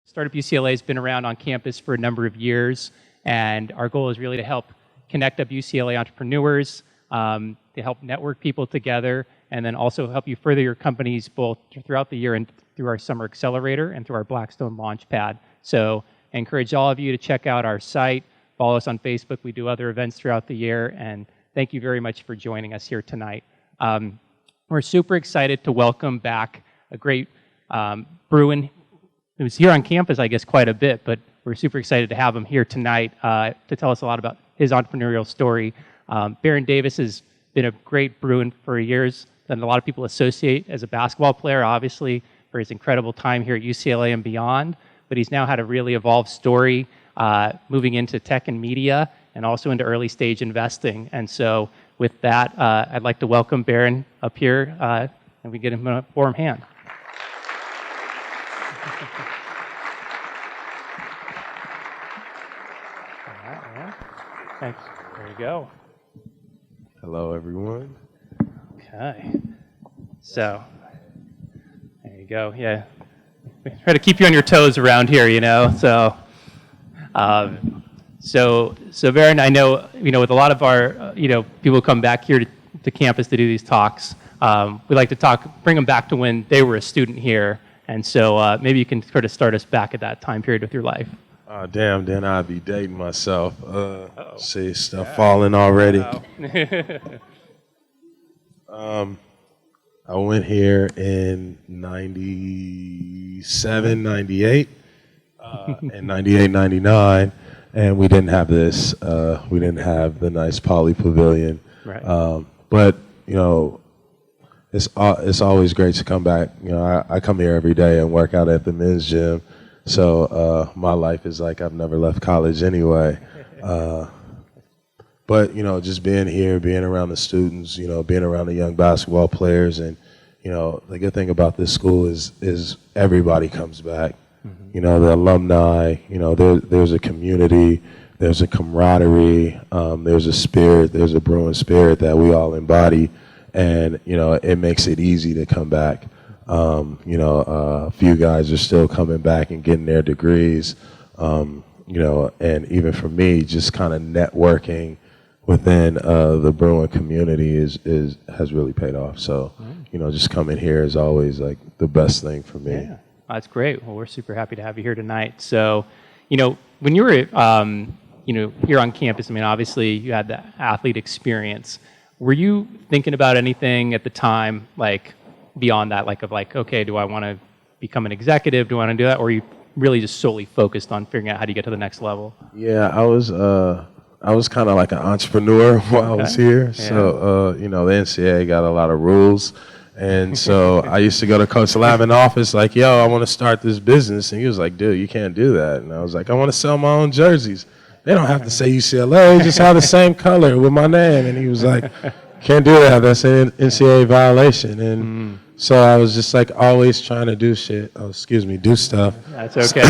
Startup UCLA has been around on campus for a number of years, and our goal is really to help connect up UCLA entrepreneurs, to help network people together, and then also help you further your companies both throughout the year and through our summer accelerator and through our Blackstone Launchpad. So I encourage all of you to check out our site, follow us on Facebook. We do other events throughout the year, and thank you very much for joining us here tonight. We're super excited to welcome back a great Bruin who's here on campus, I guess, quite a bit, but we're super excited to have him here tonight to tell us a lot about his entrepreneurial story. Baron Davis has been a great Bruin for years that a lot of people associate as a basketball player, obviously, for his incredible time here at UCLA and beyond, but he's now had a really evolved story moving into tech and media and also into early stage investing. And so with that, I'd like to welcome Baron up here and we get him a warm hand. Thanks. There you go. Hello, everyone. Okay. So, there you go. Yeah. We try to keep you on your toes around here, you know. So Baron, I know, with a lot of our, people come back here to campus to do these talks. We like to bring them back to when they were a student here. And so maybe you can sort of start us back at that time period with your life. Damn, then I'd be dating myself. See stuff falling already. I went here in 97, 98, and 98, 99, and we didn't have this. We didn't have the nice poly pavilion. Right. But, it's always great to come back. I come here every day and work out at the men's gym. So my life is like I've never left college anyway. But, just being here, being around the students, being around the young basketball players. And, the good thing about this school is everybody comes back. Mm-hmm. The alumni, there's a community, there's a camaraderie, there's a spirit, there's a Bruin spirit that we all embody. And, it makes it easy to come back. A few guys are still coming back and getting their degrees, and even for me, just kind of networking within the Bruin community has really paid off. So, just coming here is always like the best thing for me. Yeah, that's great. Well, we're super happy to have you here tonight. So, when you were, here on campus, obviously you had the athlete experience. Were you thinking about anything at the time, like, beyond that, okay, do I want to become an executive? Do I want to do that? Or are you really just solely focused on figuring out how to get to the next level? Yeah, I was kind of like an entrepreneur while I was here. Yeah. So, the NCAA got a lot of rules. And so I used to go to Coach Lavin's office like, yo, I want to start this business. And he was like, dude, you can't do that. And I was like, I want to sell my own jerseys. They don't have to say UCLA, just have the same color with my name. And he was like, can't do that. That's an NCAA violation. And so I was just like always trying to do shit. Oh, excuse me, do stuff. That's okay.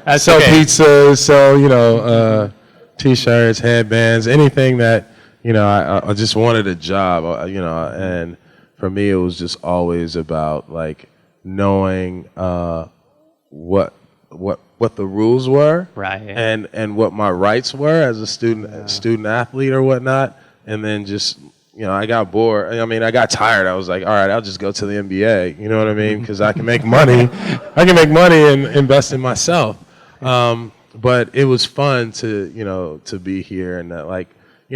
That's sell okay. pizzas, sell, T-shirts, headbands, anything that, I just wanted a job, and for me it was just always about like knowing what the rules were, right, and what my rights were as a student athlete or whatnot, and then just I got bored. I got tired. I was like, all right, I'll just go to the NBA. You know what I mean? Because I can make money. I can make money and invest in myself. But it was fun to be here, and that, and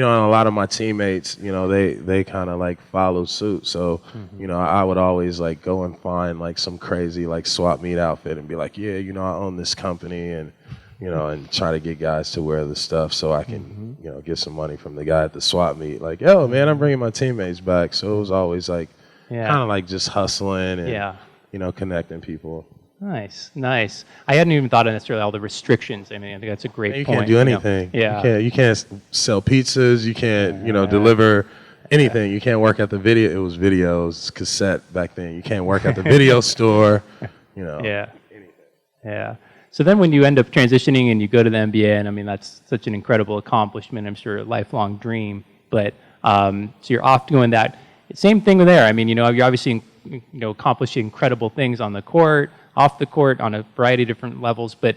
a lot of my teammates, they kind of like follow suit. So, I would always like go and find like some crazy like swap meet outfit and be like, yeah, I own this company, and and try to get guys to wear the stuff so I can, get some money from the guy at the swap meet. Like, yo, man, I'm bringing my teammates back. So it was always like kind of like just hustling and, connecting people. Nice. I hadn't even thought of necessarily all the restrictions. I think that's a great point. You can't do anything. Yeah. You can't sell pizzas. You can't, deliver anything. You can't work at the video. It was videos, cassette back then. You can't work at the video store, Yeah. Anything. Yeah. So then when you end up transitioning and you go to the NBA, and that's such an incredible accomplishment, I'm sure a lifelong dream, but so you're off doing that. Same thing there. You're obviously accomplishing incredible things on the court, off the court on a variety of different levels. But,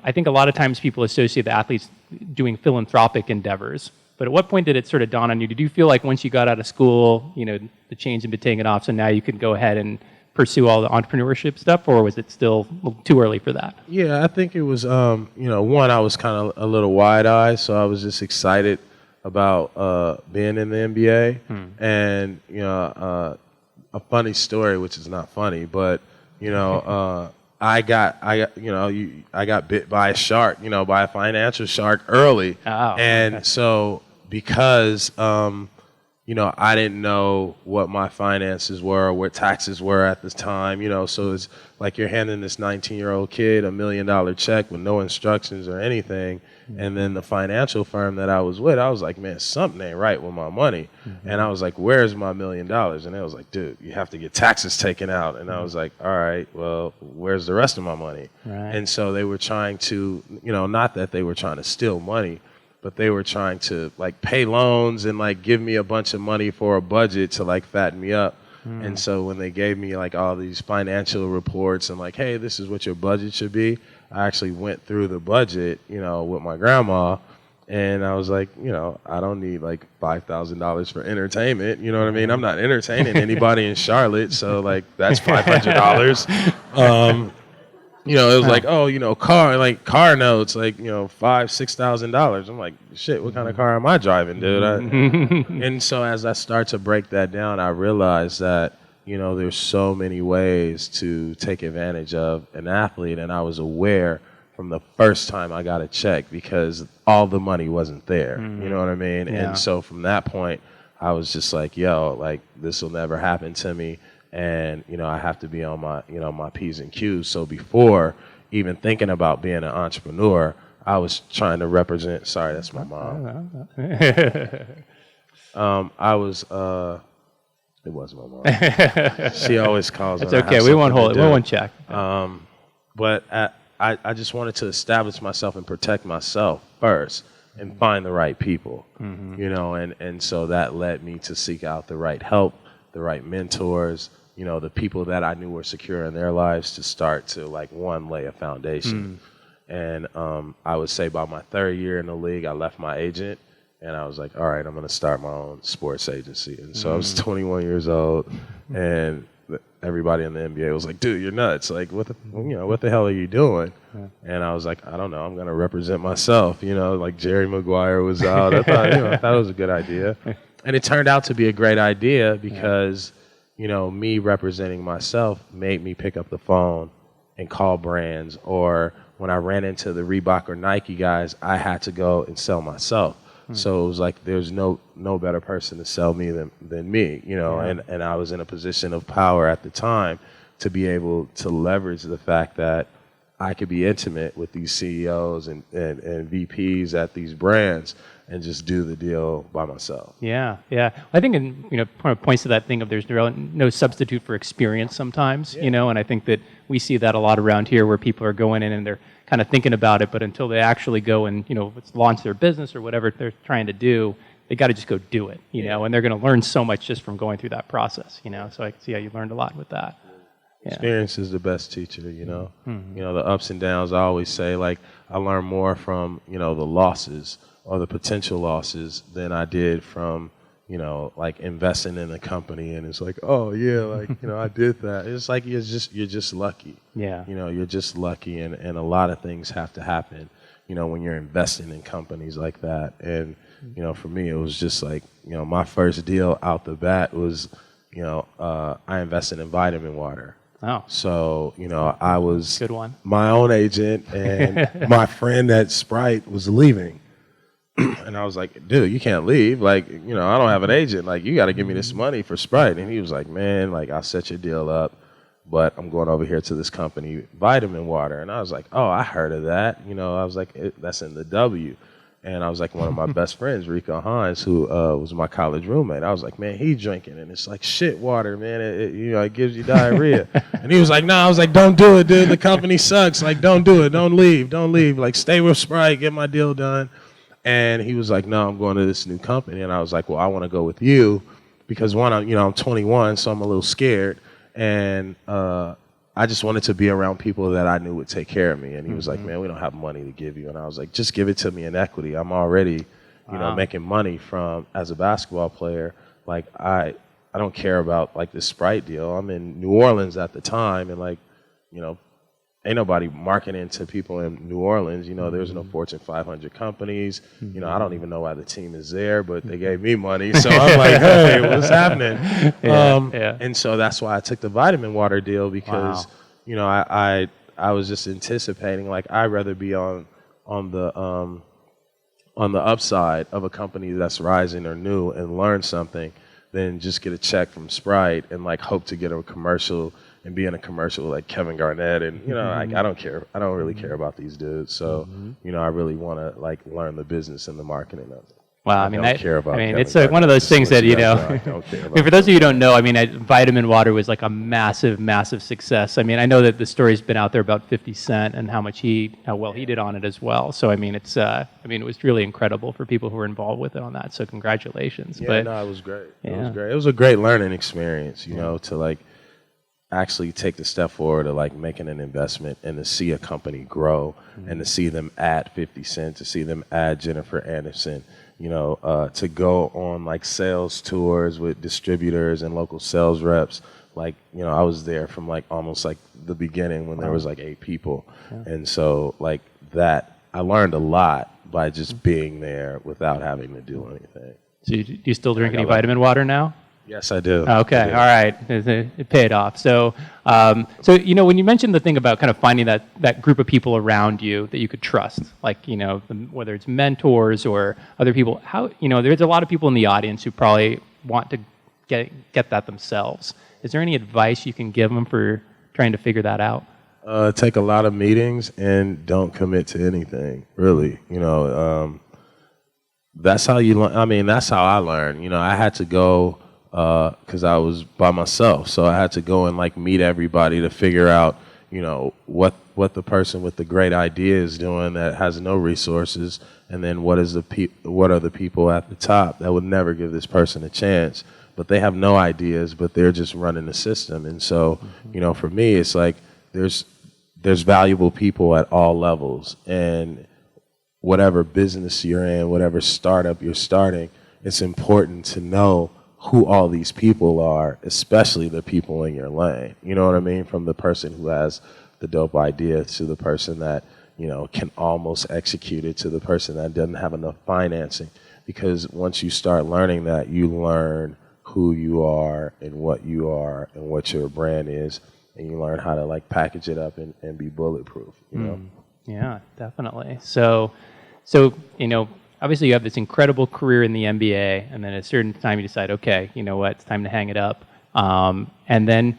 I think a lot of times people associate the athletes doing philanthropic endeavors. But at what point did it sort of dawn on you? Did you feel like once you got out of school, the chains had been taken off, so now you could go ahead and pursue all the entrepreneurship stuff, or was it still too early for that? Yeah, I think it was, one, I was kind of a little wide-eyed, so I was just excited about being in the NBA. And, a funny story, which is not funny, but, I got bit by a shark, by a financial shark early. Oh, and okay. so because, I didn't know what my finances were or what taxes were at the time, so it's like you're handing this 19-year-old kid $1 million check with no instructions or anything. And then the financial firm that I was with, I was like, man, something ain't right with my money. And I was like, where's my $1 million? And they was like, dude, you have to get taxes taken out. And I was like, all right, well, where's the rest of my money? Right. And so they were trying to, not that they were trying to steal money, but they were trying to like pay loans and like give me a bunch of money for a budget to like fatten me up. And so when they gave me like all these financial reports and like, hey, this is what your budget should be, I actually went through the budget, with my grandma, and I was like, I don't need like $5,000 for entertainment. You know what I mean? I'm not entertaining anybody in Charlotte, so like that's $500. It was like, car notes, like, $5,000-$6,000. I'm like, shit, what kind of car am I driving, dude? And so as I start to break that down, I realized that, there's so many ways to take advantage of an athlete. And I was aware from the first time I got a check because all the money wasn't there. You know what I mean? Yeah. And so from that point, I was just like, yo, like, this will never happen to me. And, I have to be on my, my P's and Q's. So before even thinking about being an entrepreneur, I was trying to represent, sorry, that's my mom. It was my mom. She always calls. It's okay. We won't hold it. We won't check. But I just wanted to establish myself and protect myself first and find the right people, and so that led me to seek out the right help, the right mentors, the people that I knew were secure in their lives to start to lay a foundation. And I would say by my third year in the league, I left my agent. And I was like, all right, I'm going to start my own sports agency. And so I was 21 years old, and everybody in the NBA was like, dude, you're nuts. Like, what the hell are you doing? And I was like, I don't know. I'm going to represent myself. Like Jerry Maguire was out. I thought it was a good idea. And it turned out to be a great idea because, me representing myself made me pick up the phone and call brands. Or when I ran into the Reebok or Nike guys, I had to go and sell myself. So it was like there's no better person to sell me than me, and I was in a position of power at the time to be able to leverage the fact that I could be intimate with these CEOs and VPs at these brands and just do the deal by myself. Yeah. I think, points to that thing of there's no substitute for experience sometimes, and I think that we see that a lot around here where people are going in and they're kind of thinking about it, but until they actually go and, launch their business or whatever they're trying to do, they got to just go do it, and they're going to learn so much just from going through that process, so I can see how you learned a lot with that. Yeah. Experience is the best teacher, the ups and downs. I always say, I learned more from, the losses or the potential losses than I did from, investing in a company. And it's like, oh yeah, I did that. It's like you're just lucky. Yeah. You're just lucky, and a lot of things have to happen, when you're investing in companies like that. And for me, it was just my first deal out the bat was, I invested in vitamin water. Oh. So, I was good one. My own agent, and my friend at Sprite was leaving. And I was like, dude, you can't leave. I don't have an agent. You got to give me this money for Sprite. And he was like, man, I'll set your deal up, but I'm going over here to this company, Vitamin Water. And I was like, oh, I heard of that. I was like, that's in the W. And I was like, one of my best friends, Rico Hines, who was my college roommate. I was like, man, he's drinking, and it's like shit water, man. It gives you diarrhea. And he was like, no. I was like, don't do it, dude. The company sucks. Don't do it. Don't leave. Stay with Sprite. Get my deal done. And he was like, no, I'm going to this new company. And I was like, well, I want to go with you because one, I'm 21, so I'm a little scared. And I just wanted to be around people that I knew would take care of me. And he was like, man, we don't have money to give you. And I was like, just give it to me in equity. I'm already, you know, making money from as a basketball player. Like I don't care about like this Sprite deal. I'm in New Orleans at the time, and like, you know, ain't nobody marketing to people in New Orleans. You know, there's no Fortune 500 companies. You know, I don't even know why the team is there, but they gave me money. So I'm like, hey, what's happening? And so that's why I took the vitamin water deal, because, you know, I was just anticipating, like, I'd rather be on the upside of a company that's rising or new and learn something than just get a check from Sprite and like hope to get a commercial and be in a commercial like Kevin Garnett. And, you know, like, I don't care. I don't really care about these dudes. So, you know, I really want to like learn the business and the marketing of it. Wow, it's one of those things Just that, you know, I don't care about for those of you who don't know, I mean, Vitamin Water was like a massive, massive success. I mean, I know that the story's been out there about 50 Cent and how well he did on it as well. So, I mean, it was really incredible for people who were involved with it on that. So, congratulations. Yeah, no, it was great. It was great. It was a great learning experience, you know, to like actually take the step forward of like making an investment and to see a company grow and to see them add 50 Cent, to see them add Jennifer Aniston. You know, to go on like sales tours with distributors and local sales reps. Like, you know, I was there from like almost like the beginning when there was like 8 people. And so like that, I learned a lot by just being there without having to do anything. So do you still drink any vitamin water now? Yes, I do. Okay, I do. all right. It paid off. So, you know, when you mentioned the thing about kind of finding that group of people around you that you could trust, like, you know, whether it's mentors or other people, how, you know, there's a lot of people in the audience who probably want to get that themselves. Is there any advice you can give them for trying to figure that out? Take a lot of meetings and don't commit to anything, really. You know, that's how you learn. I mean, that's how I learned. You know, I had to go, because I was by myself. So I had to go and like meet everybody to figure out, you know, what the person with the great idea is doing that has no resources, and then what are the people at the top that would never give this person a chance, but they have no ideas, but they're just running the system. And so, you know, for me, it's like there's valuable people at all levels, and whatever business you're in, whatever startup you're starting, it's important to know who all these people are, especially the people in your lane. You know what I mean? From the person who has the dope idea to the person that, you know, can almost execute it, to the person that doesn't have enough financing. Because once you start learning that, you learn who you are and what your brand is, and you learn how to like package it up and be bulletproof, you know? Yeah, definitely. So, you know, obviously you have this incredible career in the NBA, and then at a certain time you decide, okay, you know what, it's time to hang it up. And then,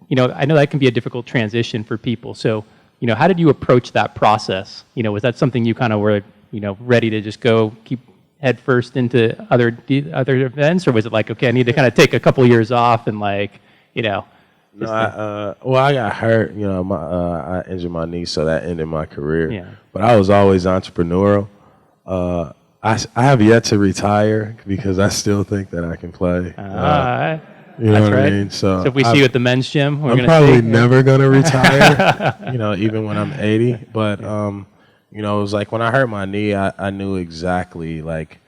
you know, I know that can be a difficult transition for people. So, you know, how did you approach that process? You know, was that something you kind of were, you know, ready to just go keep head first into other events, or was it like, okay, I need to kind of take a couple years off and like, you know? No, I got hurt. You know, I injured my knee, so that ended my career. Yeah. But I was always entrepreneurial. I have yet to retire because I still think that I can play. You know what I mean? So if we see you at the men's gym, I'm probably never going to retire, you know, even when I'm 80. But, you know, it was like when I hurt my knee, I knew exactly like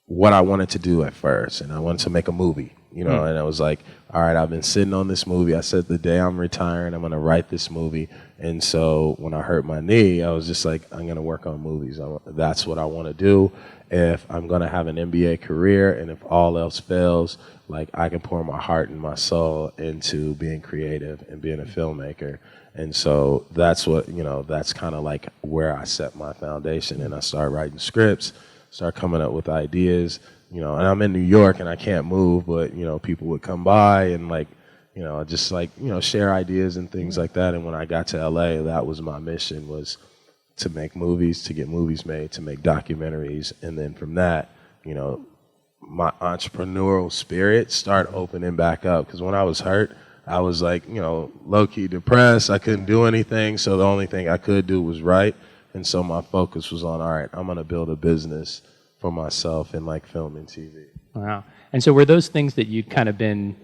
what I wanted to do at first. And I wanted to make a movie, you know, and I was like, all right, I've been sitting on this movie. I said the day I'm retiring, I'm going to write this movie. And so when I hurt my knee, I was just like, I'm going to work on movies. That's what I want to do. If I'm going to have an NBA career, and if all else fails, like I can pour my heart and my soul into being creative and being a filmmaker. And so that's what, you know, that's kind of like where I set my foundation. And I started writing scripts, start coming up with ideas, you know, and I'm in New York and I can't move, but, you know, people would come by and like, you know, just like, you know, share ideas and things like that. And when I got to LA, that was my mission, was to make movies, to get movies made, to make documentaries. And then from that, you know, my entrepreneurial spirit started opening back up. Because when I was hurt, I was like, you know, low-key depressed. I couldn't do anything. So the only thing I could do was write. And so my focus was on, all right, I'm going to build a business for myself in like film and TV. Wow. And so were those things that you'd kind of been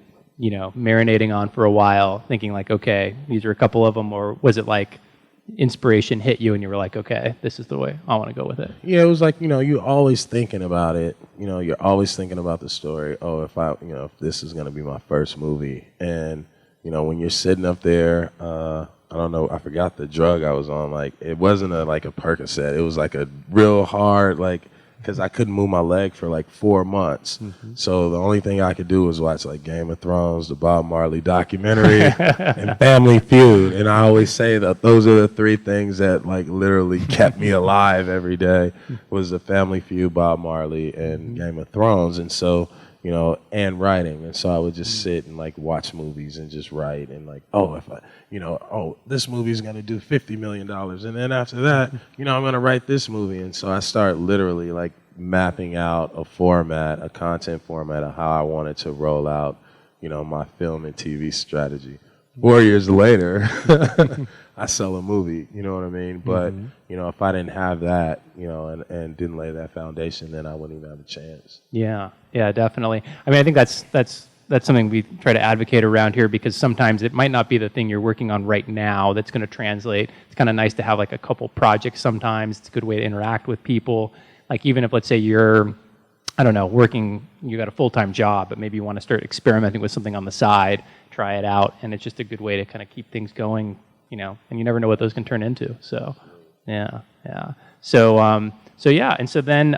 marinating on for a while, thinking like, okay, these are a couple of them, or was it like inspiration hit you and you were like, okay, this is the way I want to go with it? Yeah, it was like, you're always thinking about it. You're always thinking about the story. Oh, if this is going to be my first movie. And, when you're sitting up there, I don't know, I forgot the drug I was on. Like, it wasn't like a Percocet. It was like a real hard, because I couldn't move my leg for like 4 months. Mm-hmm. So the only thing I could do was watch like Game of Thrones, the Bob Marley documentary, and Family Feud. And I always say that those are the 3 things that like literally kept me alive every day, was the Family Feud, Bob Marley, and Game of Thrones. And so, and writing. And so I would just sit and like watch movies and just write and like, this movie's going to do $50 million. And then after that, I'm going to write this movie. And so I start literally like mapping out a content format of how I wanted to roll out, my film and TV strategy. 4 years later, I sell a movie, you know what I mean? But, if I didn't have that, and didn't lay that foundation, then I wouldn't even have a chance. Yeah, definitely. I mean, I think that's something we try to advocate around here, because sometimes it might not be the thing you're working on right now that's going to translate. It's kind of nice to have like a couple projects sometimes. It's a good way to interact with people. Like even if, let's say you're, I don't know, you got a full-time job, but maybe you want to start experimenting with something on the side, try it out, and it's just a good way to kind of keep things going, and you never know what those can turn into. So, yeah. So yeah, and so then,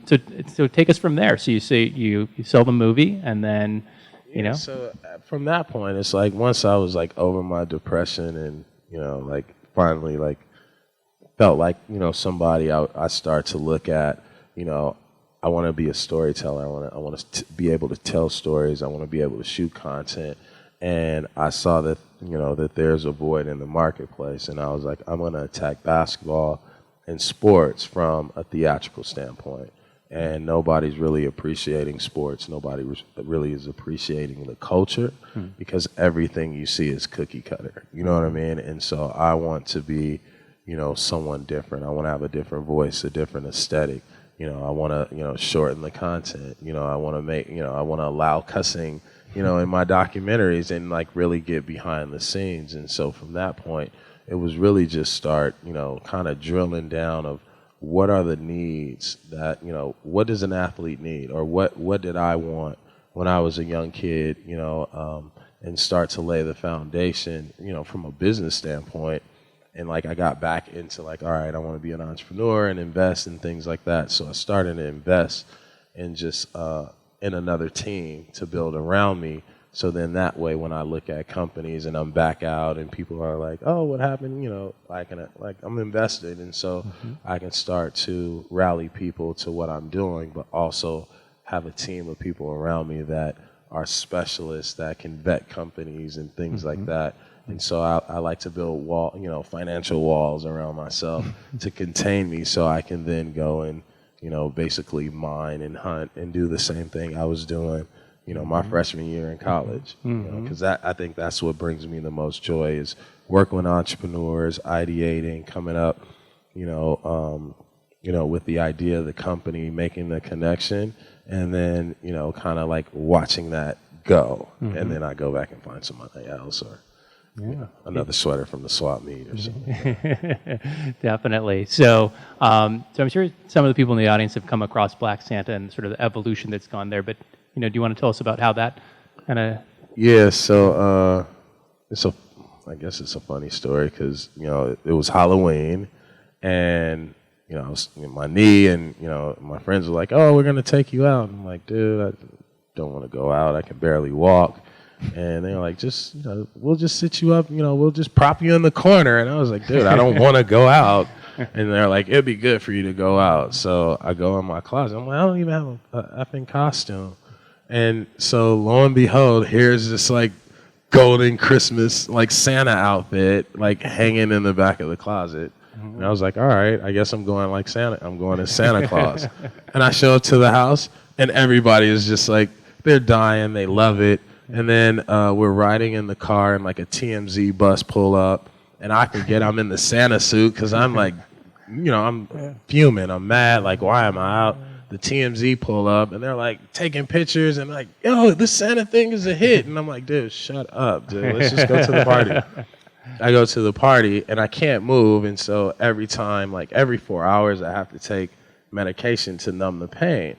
so take us from there. So you say you sell the movie, and then, So from that point, it's like once I was like over my depression, and like finally like felt like somebody I start to look at, I want to be a storyteller. I want to be able to tell stories. I want to be able to shoot content. And I saw that, that there's a void in the marketplace. And I was like, I'm going to attack basketball and sports from a theatrical standpoint. And nobody's really appreciating sports. Nobody really is appreciating the culture, because everything you see is cookie cutter. You know what I mean? And so I want to be, someone different. I want to have a different voice, a different aesthetic. I want to, shorten the content. I want to make, I want to allow cussing, in my documentaries, and like really get behind the scenes. And so from that point, it was really just start, kind of drilling down of what are the needs that, what does an athlete need, or what did I want when I was a young kid, and start to lay the foundation, from a business standpoint. And like I got back into like, all right, I want to be an entrepreneur and invest in things like that. So I started to invest in just in another team to build around me. So then that way, when I look at companies and I'm back out and people are like, oh, what happened? I'm invested. And so I can start to rally people to what I'm doing, but also have a team of people around me that are specialists that can vet companies and things like that. And so I like to build financial walls around myself to contain me, so I can then go and, basically mine and hunt and do the same thing I was doing, my freshman year in college. Because I think that's what brings me the most joy, is working with entrepreneurs, ideating, coming up, with the idea of the company, making the connection, and then, kind of like watching that go. And then I go back and find somebody else, or another sweater from the swap meet or something. Definitely. So I'm sure some of the people in the audience have come across Black Santa and sort of the evolution that's gone there. But do you want to tell us about how that kind of? Yeah. So I guess it's a funny story, because it was Halloween, and I was my knee, and my friends were like, "Oh, we're gonna take you out." And I'm like, "Dude, I don't want to go out. I can barely walk." And they were like, just, we'll just sit you up, we'll just prop you in the corner. And I was like, dude, I don't want to go out. And they're like, it'd be good for you to go out. So I go in my closet. I'm like, I don't even have a effing costume. And so lo and behold, here's this like golden Christmas, like Santa outfit, like hanging in the back of the closet. And I was like, all right, I guess I'm going like Santa. I'm going as Santa Claus. And I show up to the house, and everybody is just like, they're dying. They love it. And then we're riding in the car, and like a TMZ bus pull up, and I forget I'm in the Santa suit, because I'm like, I'm fuming. I'm mad. Like, why am I out? the TMZ pull up, and they're like taking pictures and like, yo, this Santa thing is a hit. And I'm like, dude, shut up, dude. Let's just go to the party. I go to the party, and I can't move. And so every time, like every 4 hours, I have to take medication to numb the pain.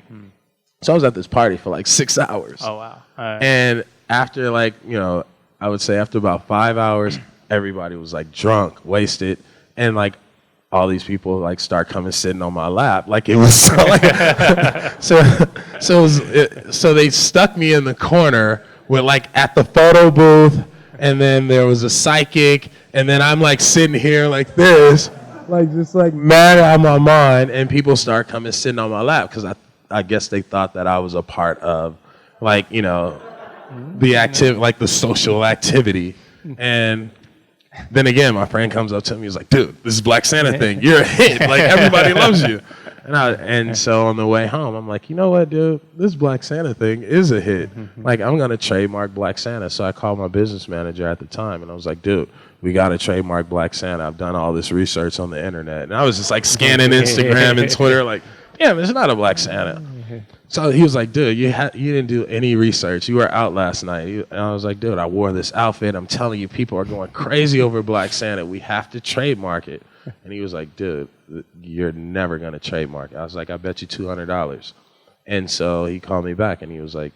So I was at this party for like 6 hours. Oh, wow. And after like, I would say after about 5 hours, everybody was like drunk, wasted. And like, all these people like start coming sitting on my lap, like it was so like, so they stuck me in the corner with like at the photo booth, and then there was a psychic, and then I'm like sitting here like this, like just like mad out of my mind, and people start coming sitting on my lap because I guess they thought that I was a part of like the activity, like the social activity. And then again, my friend comes up to me. He's like, "Dude, this is Black Santa thing. You're a hit. Like everybody loves you." And so on the way home, I'm like, "You know what, dude? This Black Santa thing is a hit. Like I'm gonna trademark Black Santa." So I called my business manager at the time, and I was like, "Dude, we gotta trademark Black Santa. I've done all this research on the internet." And I was just like scanning Instagram and Twitter, like, "Yeah, there's not a Black Santa." So he was like, "Dude, you didn't do any research. You were out last night." And I was like, "Dude, I wore this outfit. I'm telling you, people are going crazy over Black Santa. We have to trademark it." And he was like, "Dude, you're never going to trademark it." I was like, "I bet you $200. And so he called me back and he was like,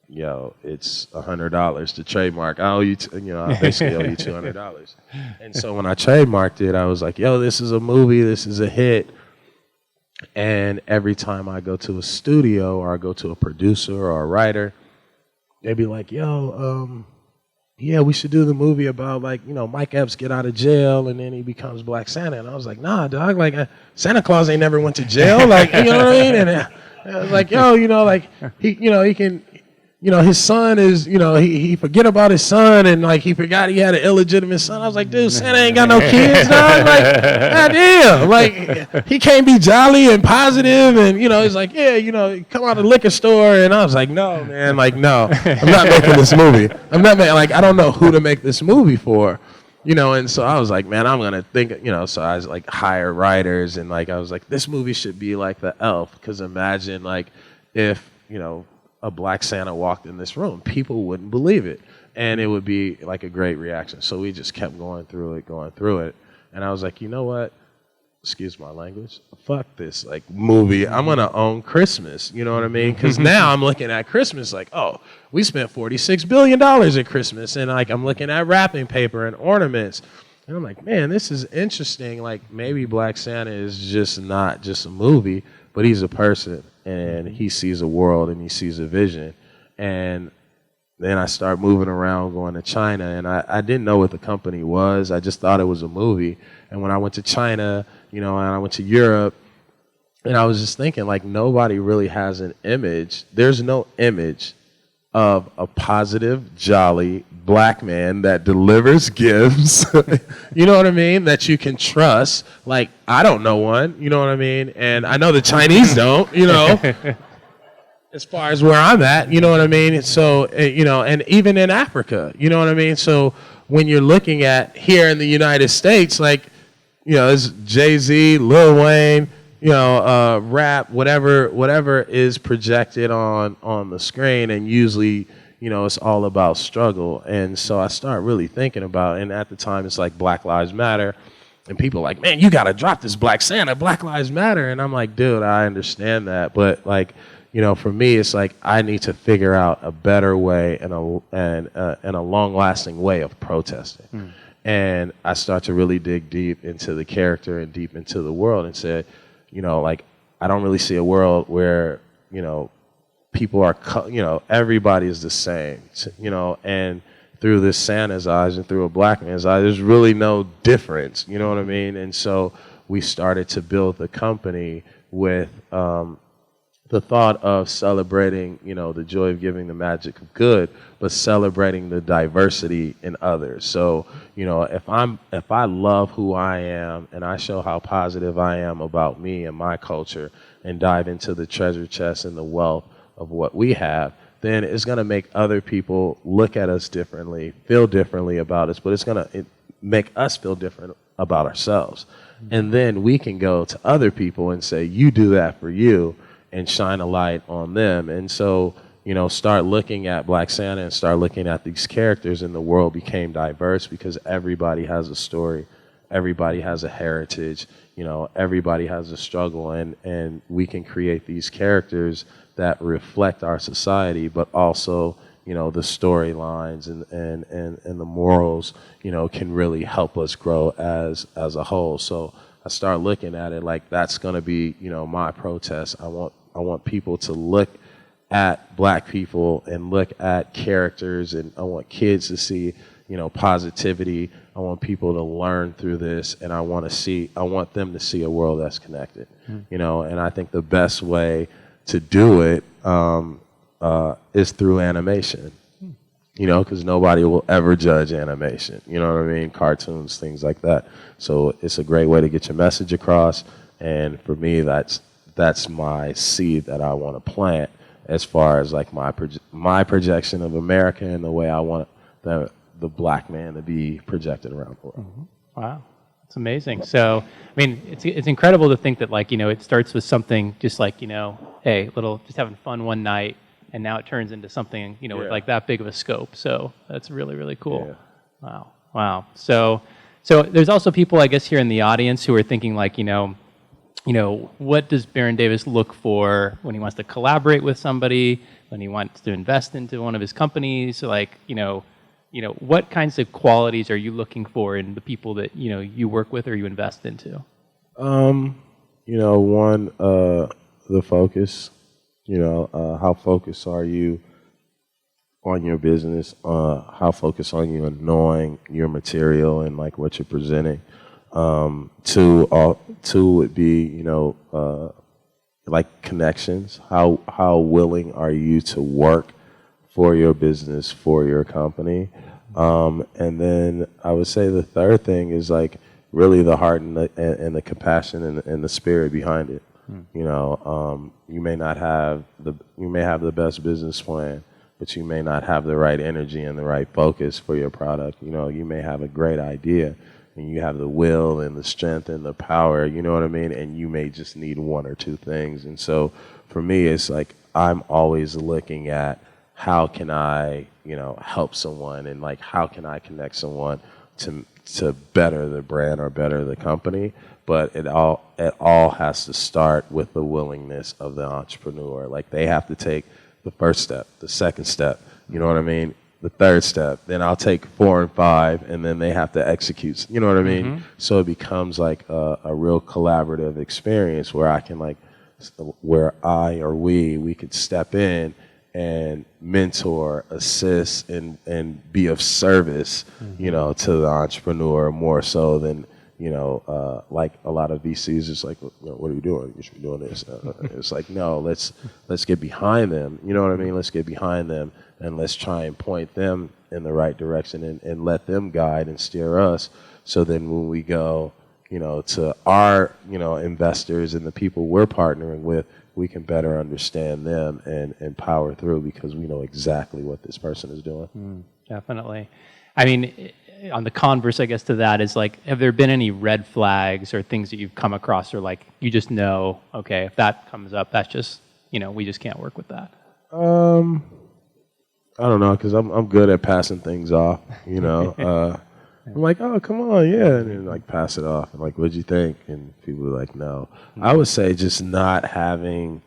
"Yo, it's $100 to trademark. I owe you, I basically owe you $200. And so when I trademarked it, I was like, "Yo, this is a movie. This is a hit." And every time I go to a studio or I go to a producer or a writer, they'd be like, "Yo, yeah, we should do the movie about like, Mike Epps get out of jail and then he becomes Black Santa." And I was like, "Nah, dog, like Santa Claus ain't never went to jail." Like, you know what I mean? And I was like, "Yo, like he can, his son is, he forget about his son and like he forgot he had an illegitimate son." I was like, "Dude, Santa ain't got no kids, dog. Like, goddamn, like he can't be jolly and positive." And he's like, "Yeah, come out of the liquor store." And I was like, "No, man, like no, I'm not making this movie. I'm not like I don't know who to make this movie for." And so I was like, "Man, I'm gonna think," so I was like hire writers and like I was like, this movie should be like The Elf, because imagine like if a Black Santa walked in this room, people wouldn't believe it, and it would be like a great reaction. So we just kept going through it, and I was like, "You know what? Excuse my language. Fuck this like movie. I'm gonna own Christmas." You know what I mean? Because now I'm looking at Christmas like, oh, we spent $46 billion at Christmas, and like I'm looking at wrapping paper and ornaments, and I'm like, man, this is interesting. Like maybe Black Santa is just not just a movie, but he's a person. And he sees a world and he sees a vision. And then I start moving around going to China, and I didn't know what the company was. I just thought it was a movie. And when I went to China, and I went to Europe, and I was just thinking, like, nobody really has an image. There's no image of a positive, jolly Black man that delivers gifts, you know what I mean, that you can trust. Like, I don't know one, you know what I mean? And I know the Chinese don't, as far as where I'm at, you know what I mean? So, and even in Africa, you know what I mean? So when you're looking at here in the United States, like, it's Jay-Z, Lil Wayne, rap, whatever is projected on the screen, and usually, it's all about struggle. And so I start really thinking about, and at the time it's like Black Lives Matter, and people are like, "Man, you got to drop this Black Santa, Black Lives Matter." And I'm like, dude, I understand that, but like, for me, it's like I need to figure out a better way and a long-lasting way of protesting. And I start to really dig deep into the character and deep into the world, and said, like, I don't really see a world where, people are, everybody is the same, and through this Santa's eyes and through a Black man's eyes, there's really no difference, you know what I mean? And so we started to build the company with the thought of celebrating, the joy of giving, the magic of good, but celebrating the diversity in others. So, if I love who I am and I show how positive I am about me and my culture, and dive into the treasure chest and the wealth of what we have, then it's going to make other people look at us differently, feel differently about us, but it's going to make us feel different about ourselves. And then we can go to other people and say, "You do that for you, and shine a light on them. And so, start looking at Black Santa and start looking at these characters, and the world became diverse because everybody has a story, everybody has a heritage, everybody has a struggle, and we can create these characters that reflect our society, but also, the storylines and the morals, can really help us grow as a whole. So I start looking at it like that's going to be, my protest. I want people to look at Black people and look at characters, and I want kids to see, positivity. I want people to learn through this, and I want them to see a world that's connected, and I think the best way to do it is through animation, because nobody will ever judge animation, cartoons, things like that. So it's a great way to get your message across, and for me, that's my seed that I want to plant as far as like my projection of America and the way I want the Black man to be projected around the world. Mm-hmm. Wow, that's amazing. So, I mean, it's incredible to think that it starts with something just like hey, just having fun one night, and now it turns into something with like that big of a scope. So that's really, really cool. Yeah. Wow. So there's also people, I guess, here in the audience who are thinking like what does Baron Davis look for when he wants to collaborate with somebody, when he wants to invest into one of his companies? Like, what kinds of qualities are you looking for in the people that, you work with or you invest into? One, the focus, how focused are you on your business? How focused are you on knowing your material and like what you're presenting? Two would be, like connections. How willing are you to work for your business, for your company? And then I would say the third thing is like really the heart and the compassion and the spirit behind it. You may have the best business plan, but you may not have the right energy and the right focus for your product. You may have a great idea, and you have the will and the strength and the power, and you may just need one or two things. And so for me, it's like I'm always looking at how can I, help someone, and like how can I connect someone to better the brand or better the company. But it all has to start with the willingness of the entrepreneur. Like they have to take the first step, the second step, the third step, then I'll take 4 and 5, and then they have to execute. You know what I mean? Mm-hmm. So it becomes like a real collaborative experience where where I or we could step in and mentor, assist, and be of service, mm-hmm. To the entrepreneur more so than, like a lot of VCs. It's like, what are you doing? You should be doing this. It's like, no, let's get behind them. You know what I mean? Let's get behind them. And let's try and point them in the right direction and let them guide and steer us. So then when we go, to our, investors and the people we're partnering with, we can better understand them and power through because we know exactly what this person is doing. Definitely. I mean, on the converse, I guess, to that is like, have there been any red flags or things that you've come across or like, you just know, okay, if that comes up, that's just, we just can't work with that? I don't know, because I'm good at passing things off, I'm like, oh, come on, yeah, and then like pass it off. I'm like, what'd you think? And people are like, no. I would say just not being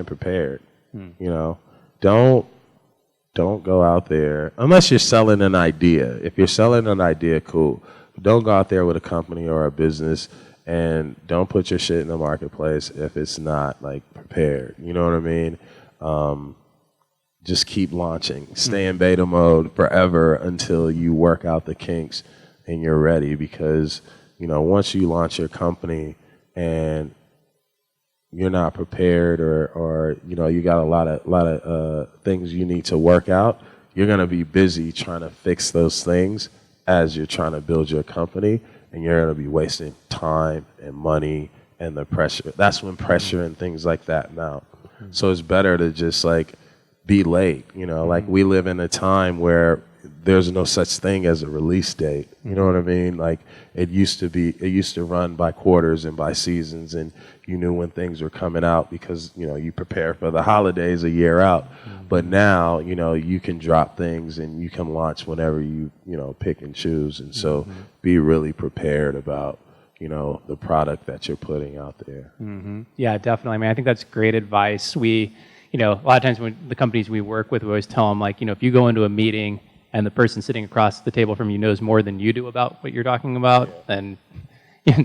prepared, Don't go out there, unless you're selling an idea. If you're selling an idea, cool. Don't go out there with a company or a business and don't put your shit in the marketplace if it's not like prepared. You know what I mean? Just keep launching. Stay in beta mode forever until you work out the kinks and you're ready. Because, once you launch your company and you're not prepared or you got a lot of things you need to work out, you're going to be busy trying to fix those things as you're trying to build your company, and you're going to be wasting time and money and the pressure. That's when pressure and things like that mount. So it's better to just like be late, like we live in a time where there's no such thing as a release date. You know what I mean? Like it used to run by quarters and by seasons, and you knew when things were coming out because, you know, you prepare for the holidays a year out. But now, you know, you can drop things and you can launch whenever you know, pick and choose. And so be really prepared about, you know, the product that you're putting out there. Yeah, definitely. I mean, I think that's great advice. We, you know, a lot of times when the companies we work with, we always tell them, like, you know, if you go into a meeting and the person sitting across the table from you knows more than you do about what you're talking about, then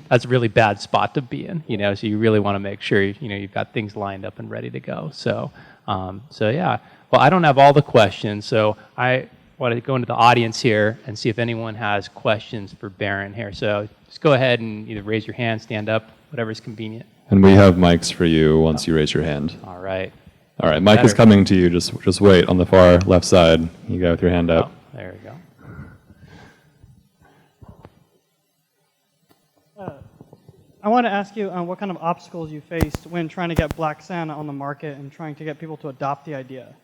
that's a really bad spot to be in, you know, so you really want to make sure, you know, you've got things lined up and ready to go. So, yeah. Well, I don't have all the questions, so I want to go into the audience here and see if anyone has questions for Baron here. So just go ahead and either raise your hand, stand up, whatever's convenient. And we have mics for you once you raise your hand. All right. All right, mic is coming to you. Just wait on the far left side. You go with your hand up. Oh, there we go. I want to ask you what kind of obstacles you faced when trying to get Black Santa on the market and trying to get people to adopt the idea.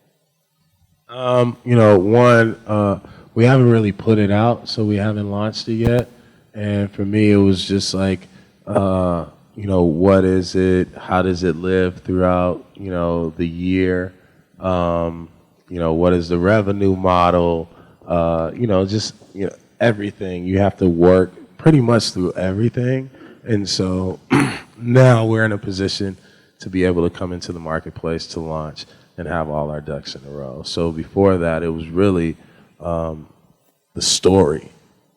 You know, one, we haven't really put it out, so we haven't launched it yet. And for me, it was just like, you know, what is it? How does it live throughout, you know, the year? You know, what is the revenue model? You know, just, you know, everything. You have to work pretty much through everything. And so now we're in a position to be able to come into the marketplace to launch and have all our ducks in a row. So before that, it was really the story,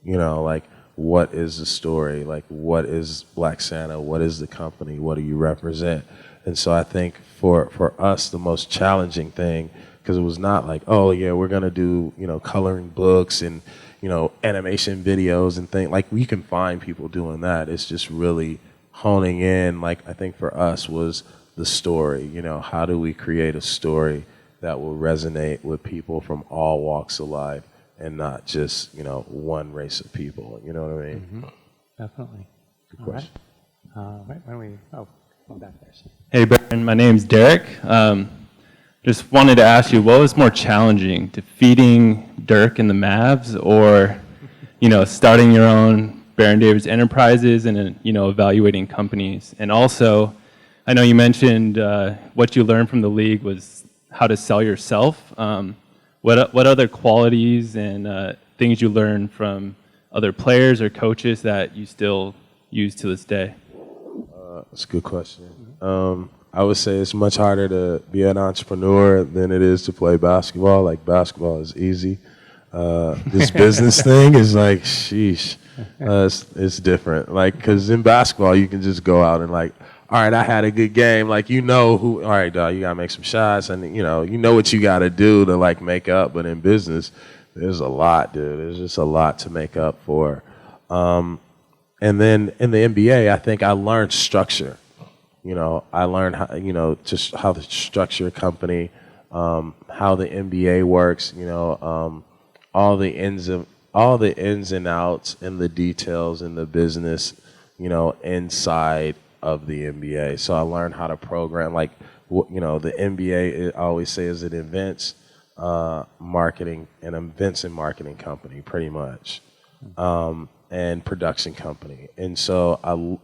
you know, like, what is the story? Like, what is Black Santa? What is the company? What do you represent? And so I think for us, the most challenging thing, because it was not like, oh, yeah, we're going to do, you know, coloring books and, you know, animation videos and things. Like, we can find people doing that. It's just really honing in, like, I think for us was the story. You know, how do we create a story that will resonate with people from all walks of life and not just, you know, one race of people? You know what I mean? Definitely. Good question. Why don't we, come back there. So. Hey, Baron, my name's Derek. Just wanted to ask you, what was more challenging, defeating Dirk and the Mavs, or, you know, starting your own Baron Davis Enterprises and, you know, evaluating companies? And also, I know you mentioned what you learned from the league was how to sell yourself. What other qualities and things you learned from other players or coaches that you still use to this day? That's a good question. I would say it's much harder to be an entrepreneur than it is to play basketball. Like, basketball is easy. This business thing is like, sheesh. It's different. Like, because in basketball, you can just go out and, like, all right, I had a good game. Like, you know who, all right, dog, you got to make some shots. And, you know what you got to do to, like, make up. But in business, there's a lot, dude. There's just a lot to make up for. And then in the NBA, I think I learned structure. You know, I learned how, you know, just how to structure a company, how the NBA works, you know, all the ins and outs and the details in the business, you know, inside of the NBA. So I learned how to program, like, you know, the NBA, I always say, is an events marketing company, pretty much. And production company. And so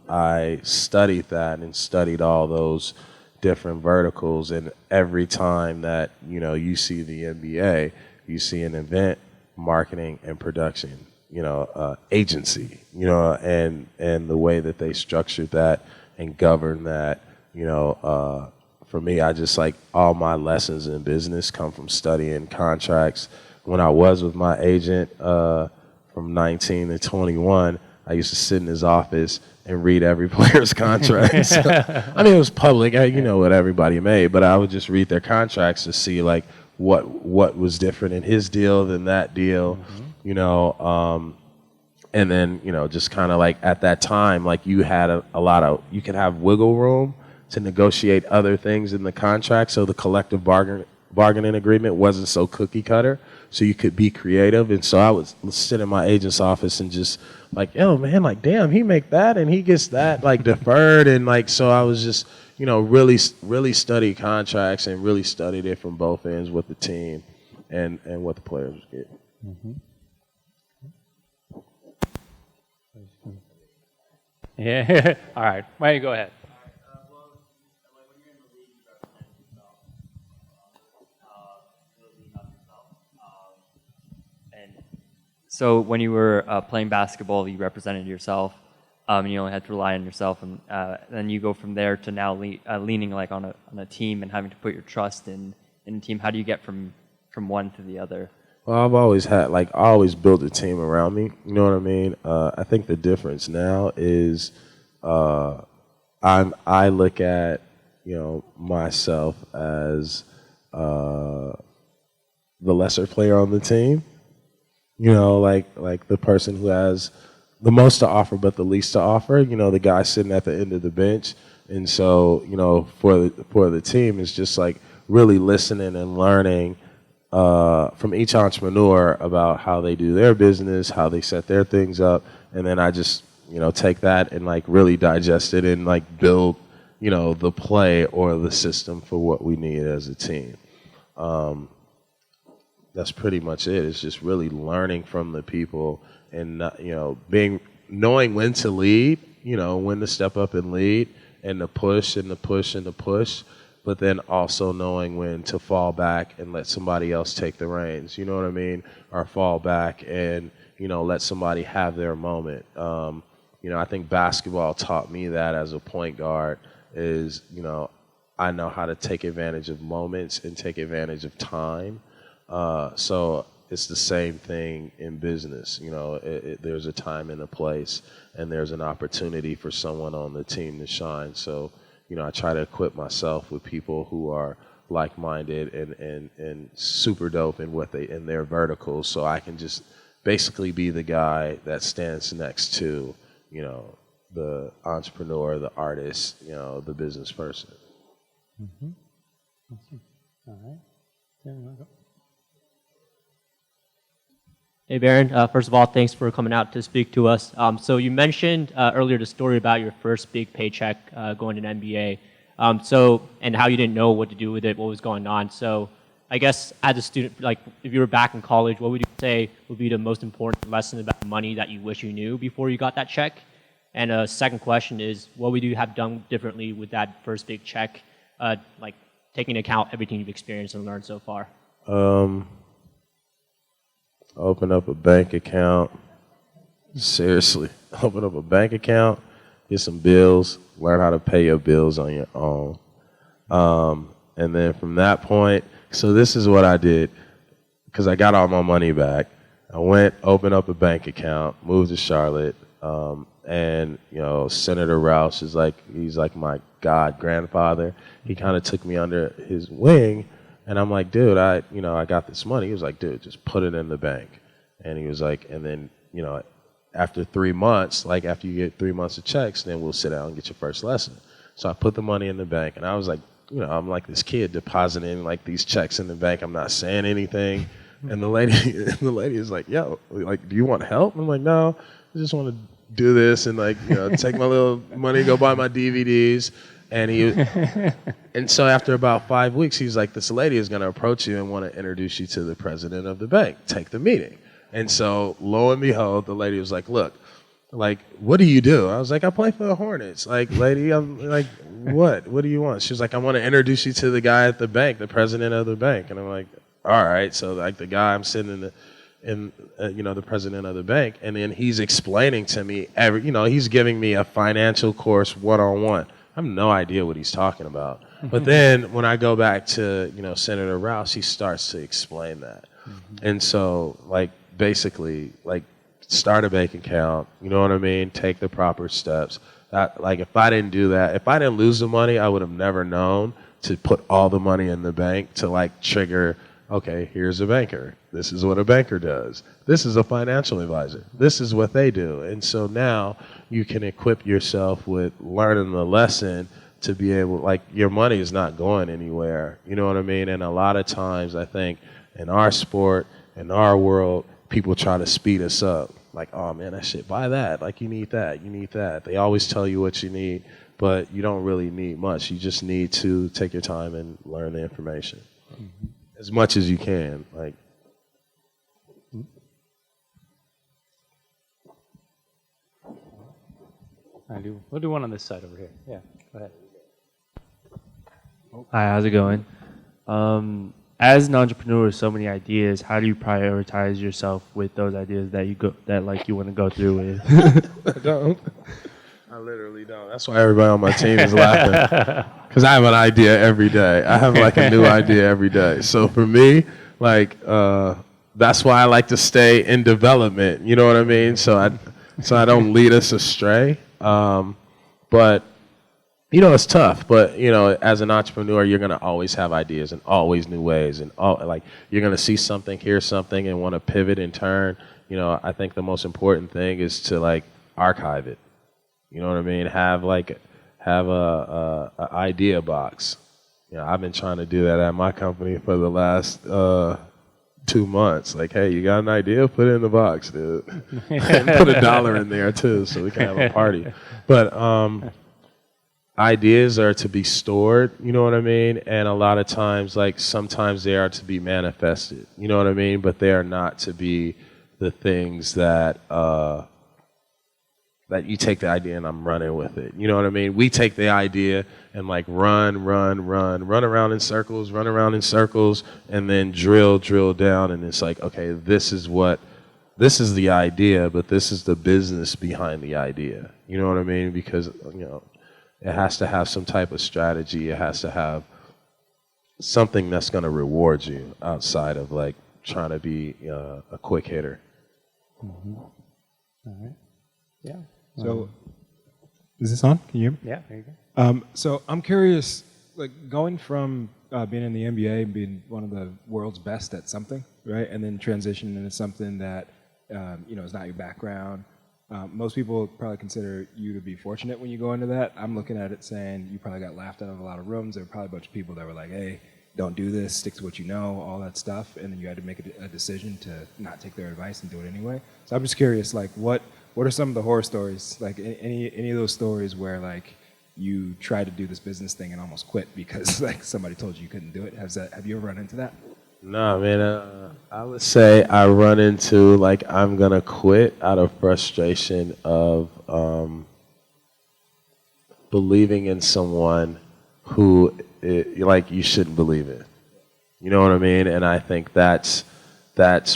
I studied that and studied all those different verticals. And every time that, you know, you see the NBA, you see an event, marketing, and production, you know, agency, you know, and the way that they structured that and governed that, you know, for me, I just, like, all my lessons in business come from studying contracts. When I was with my agent, from 19 to 21, I used to sit in his office and read every player's contracts. I mean, it was public, you know what everybody made, but I would just read their contracts to see, like, what was different in his deal than that deal, you know, and then, you know, just kind of, like, at that time, like, you had a lot of, you could have wiggle room to negotiate other things in the contract, so the collective bargaining agreement wasn't so cookie cutter. So you could be creative. And so I would sit in my agent's office and just, like, yo, man, like, damn, he make that and he gets that, like, deferred. And, like, so I was just, you know, really study contracts and really studied it from both ends with the team and what the players get. Yeah. All right. Why don't you go ahead? So when you were playing basketball, you represented yourself, and you only had to rely on yourself, and then you go from there to now leaning like on a team and having to put your trust in a team. How do you get from one to the other? Well, I've always had, like, I always built a team around me. You know what I mean? I think the difference now is I look at, myself as the lesser player on the team. Like the person who has the most to offer but the least to offer. The guy sitting at the end of the bench. And so, for the team, it's just like really listening and learning from each entrepreneur about how they do their business, how they set their things up, and then I just take that and like really digest it and like build the play or the system for what we need as a team. That's pretty much it. It's just really learning from the people and knowing when to lead, when to step up and lead, and to push and to push and to push. But then also knowing when to fall back and let somebody else take the reins, you know what I mean? Or fall back and, let somebody have their moment. I think basketball taught me that as a point guard is, I know how to take advantage of moments and take advantage of time. So it's the same thing in business. There's a time and a place, and there's an opportunity for someone on the team to shine. So, I try to equip myself with people who are like-minded and super dope in their verticals, so I can just basically be the guy that stands next to, the entrepreneur, the artist, the business person. Mm-hmm. Awesome. All right. There we go. Hey, Baron. First of all, thanks for coming out to speak to us. So you mentioned earlier the story about your first big paycheck going to an MBA. And how you didn't know what to do with it, what was going on. So I guess as a student, like if you were back in college, what would you say would be the most important lesson about money that you wish you knew before you got that check? And a second question is, what would you have done differently with that first big check, like taking into account everything you've experienced and learned so far? Open up a bank account. Seriously, open up a bank account, get some bills, learn how to pay your bills on your own. And then from that point, so this is what I did, because I got all my money back. I went, opened up a bank account, moved to Charlotte, and Senator Roush he's like my grandfather. He kind of took me under his wing. And I'm like, dude, I got this money. He was like, dude, just put it in the bank. And he was like, and then, after 3 months, like after you get 3 months of checks, then we'll sit down and get your first lesson. So I put the money in the bank, and I was like, I'm like this kid depositing like these checks in the bank. I'm not saying anything. And the lady is like, yo, like, do you want help? I'm like, no, I just want to do this and like, take my little money, go buy my DVDs. And so after about 5 weeks, he was like, this lady is going to approach you and want to introduce you to the president of the bank. Take the meeting. And so lo and behold, the lady was like, look, like, what do you do? I was like, I play for the Hornets. Like, lady, I'm like, what? What do you want? She was like, I want to introduce you to the guy at the bank, the president of the bank. And I'm like, all right. So like the guy I'm sitting the president of the bank, and then he's explaining to me he's giving me a financial course one-on-one. I have no idea what he's talking about. But then when I go back to, Senator Roush, he starts to explain that. Mm-hmm. And so, like, basically, like, start a bank account, you know what I mean? Take the proper steps. Like, if I didn't do that, if I didn't lose the money, I would have never known to put all the money in the bank to, like, trigger, okay, here's a banker. This is what a banker does. This is a financial advisor. This is what they do. And so now you can equip yourself with learning the lesson to be able, like, your money is not going anywhere. You know what I mean? And a lot of times I think in our sport, in our world, people try to speed us up. Like, oh man, that shit, buy that. Like, you need that, you need that. They always tell you what you need, but you don't really need much. You just need to take your time and learn the information. Mm-hmm. As much as you can. Like, We'll do one on this side over here. Yeah, go ahead. Hi, how's it going? As an entrepreneur with so many ideas, how do you prioritize yourself with those ideas that you want to go through with? I don't. I literally don't. That's why everybody on my team is laughing. Because I have an idea every day. I have like a new idea every day. So for me, like, that's why I like to stay in development. You know what I mean? So I don't lead us astray. But it's tough. But as an entrepreneur, you're gonna always have ideas and always new ways, and you're gonna see something, hear something, and want to pivot and turn. I think the most important thing is to like archive it. You know what I mean? Have a idea box. I've been trying to do that at my company for the last 2 months. Like, hey, you got an idea? Put it in the box, dude. And put $1 in there too, so we can have a party. But ideas are to be stored. You know what I mean? And a lot of times, like sometimes they are to be manifested. You know what I mean? But they are not to be the things that you take the idea and I'm running with it. You know what I mean? We take the idea and like run around in circles, and then drill down. And it's like, okay, this is the idea, but this is the business behind the idea. You know what I mean? Because, it has to have some type of strategy. It has to have something that's going to reward you outside of like trying to be a quick hitter. Mm-hmm. All right. Yeah. So, is this on? Can you hear me? Yeah, there you go. So I'm curious, like going from being in the NBA and being one of the world's best at something, right, and then transitioning into something that is not your background. Most people probably consider you to be fortunate when you go into that. I'm looking at it saying you probably got laughed out of a lot of rooms. There were probably a bunch of people that were like, "Hey, don't do this. Stick to what you know," all that stuff, and then you had to make a decision to not take their advice and do it anyway. So I'm just curious, like what are some of the horror stories? Like any of those stories where like you tried to do this business thing and almost quit because like somebody told you couldn't do it? Have you ever run into that? No, man. I would say I run into like I'm gonna quit out of frustration of believing in someone who like you shouldn't believe in. You know what I mean? And I think that's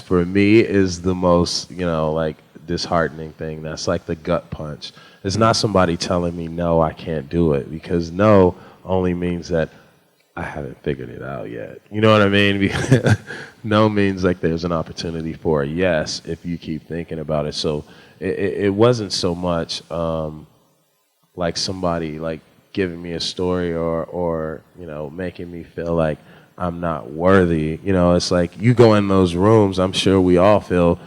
for me is the most like disheartening thing. That's like the gut punch. It's not somebody telling me no, I can't do it, because no only means that I haven't figured it out yet. You know what I mean? No means like there's an opportunity for a yes if you keep thinking about it. So it wasn't so much like somebody like giving me a story or making me feel like I'm not worthy. It's like you go in those rooms, I'm sure we all feel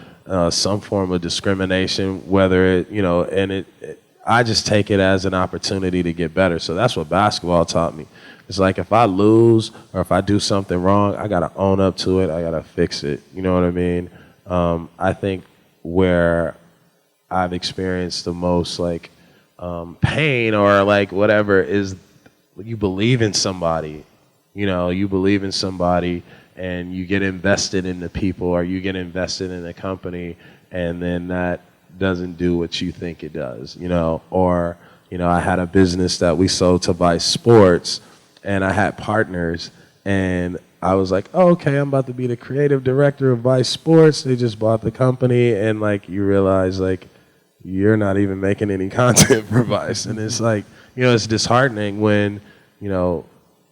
some form of discrimination, whether I just take it as an opportunity to get better. So that's what basketball taught me. It's like if I lose or if I do something wrong, I got to own up to it. I got to fix it. You know what I mean? I think where I've experienced the most like pain or like whatever is you believe in somebody. You believe in somebody and you get invested in the people or you get invested in the company, and then that doesn't do what you think it does, or, I had a business that we sold to Vice Sports, and I had partners, and I was like, oh, okay, I'm about to be the creative director of Vice Sports. They just bought the company, and like you realize like you're not even making any content for Vice, and it's like, it's disheartening when,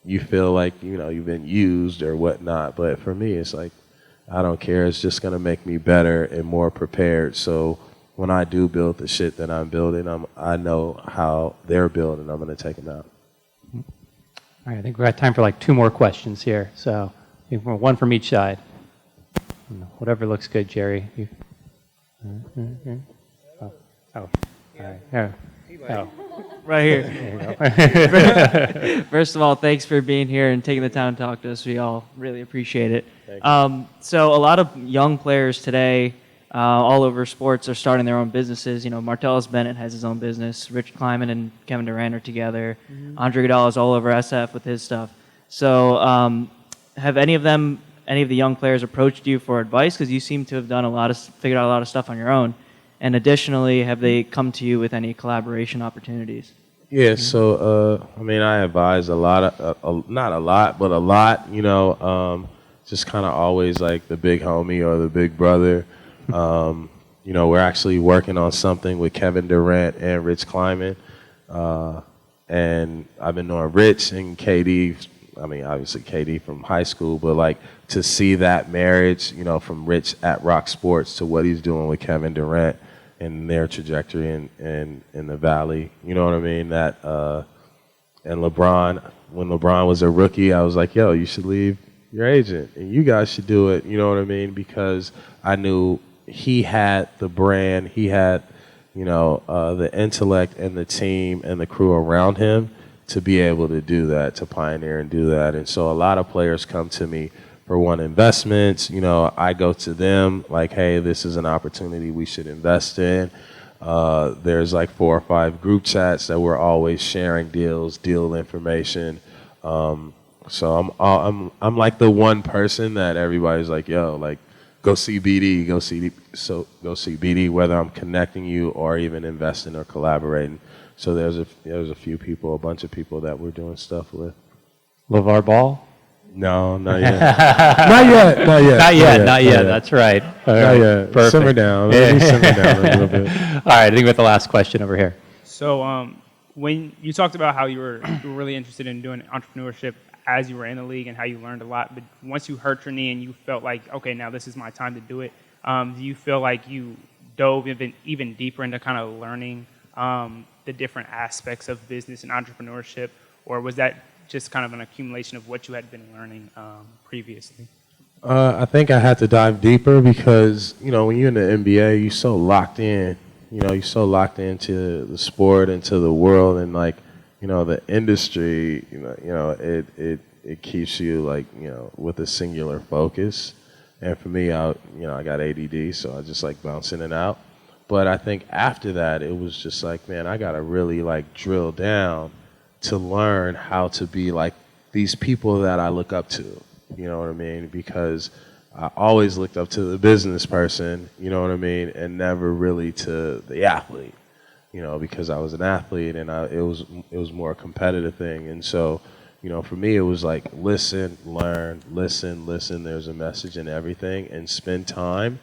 you feel like, you've been used or whatnot. But for me, it's like, I don't care. It's just going to make me better and more prepared. So when I do build the shit that I'm building, I know how they're building. I'm going to take them out. All right, I think we've got time for like 2 more questions here. So one from each side. Whatever looks good, Jerry. Oh, all right. Yeah. Oh. Right here. First of all, thanks for being here and taking the time to talk to us. We all really appreciate it. So a lot of young players today, all over sports, are starting their own businesses. Martellus Bennett has his own business. Rich Kleiman and Kevin Durant are together. Mm-hmm. Andre Iguodala is all over SF with his stuff. So have any of the young players approached you for advice? Because you seem to have figured out a lot of stuff on your own. And additionally, have they come to you with any collaboration opportunities? Yeah, so I mean, I advise a lot of, not a lot, but a lot. Just kind of always like the big homie or the big brother. We're actually working on something with Kevin Durant and Rich Kleiman, and I've been knowing Rich and KD. I mean, obviously KD from high school, but like to see that marriage, from Rich at Rock Sports to what he's doing with Kevin Durant and their trajectory in the Valley, you know what I mean? That and LeBron, when LeBron was a rookie, I was like, yo, you should leave your agent and you guys should do it, you know what I mean? Because I knew he had the brand, he had, the intellect and the team and the crew around him to be able to do that, to pioneer and do that. And so a lot of players come to me for one investments. I go to them like, hey, this is an opportunity we should invest in. There's like 4 or 5 group chats that we're always sharing deals, deal information. So I'm like the one person that everybody's like, yo, like go see BD, go see BD, whether I'm connecting you or even investing or collaborating. So there's a few people, a bunch of people that we're doing stuff with. LeVar Ball? No, not yet. Not yet. Not yet. That's right. Not yet. Perfect. Simmer down. Let me simmer down a little bit. All right, I think we have the last question over here. So when you talked about how you were really interested in doing entrepreneurship as you were in the league and how you learned a lot, but once you hurt your knee and you felt like, okay, now this is my time to do it, do you feel like you dove even deeper into kind of learning the different aspects of business and entrepreneurship, or was that just kind of an accumulation of what you had been learning previously? I think I had to dive deeper because, when you're in the NBA, you're so locked in. You're so locked into the sport, into the world, and like, the industry, it keeps you like, with a singular focus. And for me, I got ADD, so I just like bouncing in and out. But I think after that, it was just like, man, I got to really like drill down to learn how to be like these people that I look up to, you know what I mean? Because I always looked up to the business person, you know what I mean? And never really to the athlete, because I was an athlete and it was more a competitive thing. And so, for me, it was like, listen, learn, listen, there's a message in everything, and spend time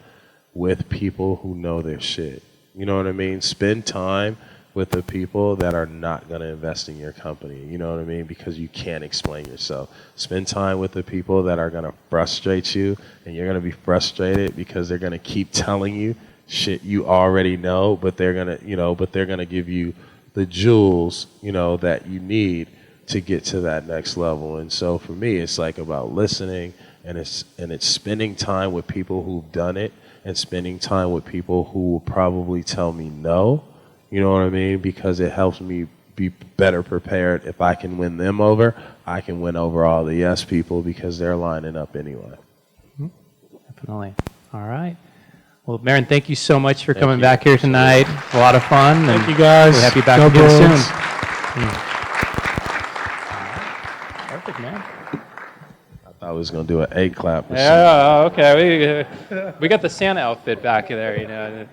with people who know their shit. You know what I mean? Spend time with the people that are not going to invest in your company. You know what I mean? Because you can't explain yourself. Spend time with the people that are going to frustrate you, and you're going to be frustrated because they're going to keep telling you shit you already know, but they're going to give you the jewels, that you need to get to that next level. And so for me, it's like about listening, and it's spending time with people who've done it, and spending time with people who will probably tell me no, you know what I mean? Because it helps me be better prepared. If I can win them over, I can win over all the yes people because they're lining up anyway. Definitely. All right. Well, Marin, thank you so much for coming back here tonight. A lot of fun. Thank you, guys. We'll have you back Go again soon. Bulls. Perfect, man. I was going to do an egg clap. Yeah, okay. We got the Santa outfit back there,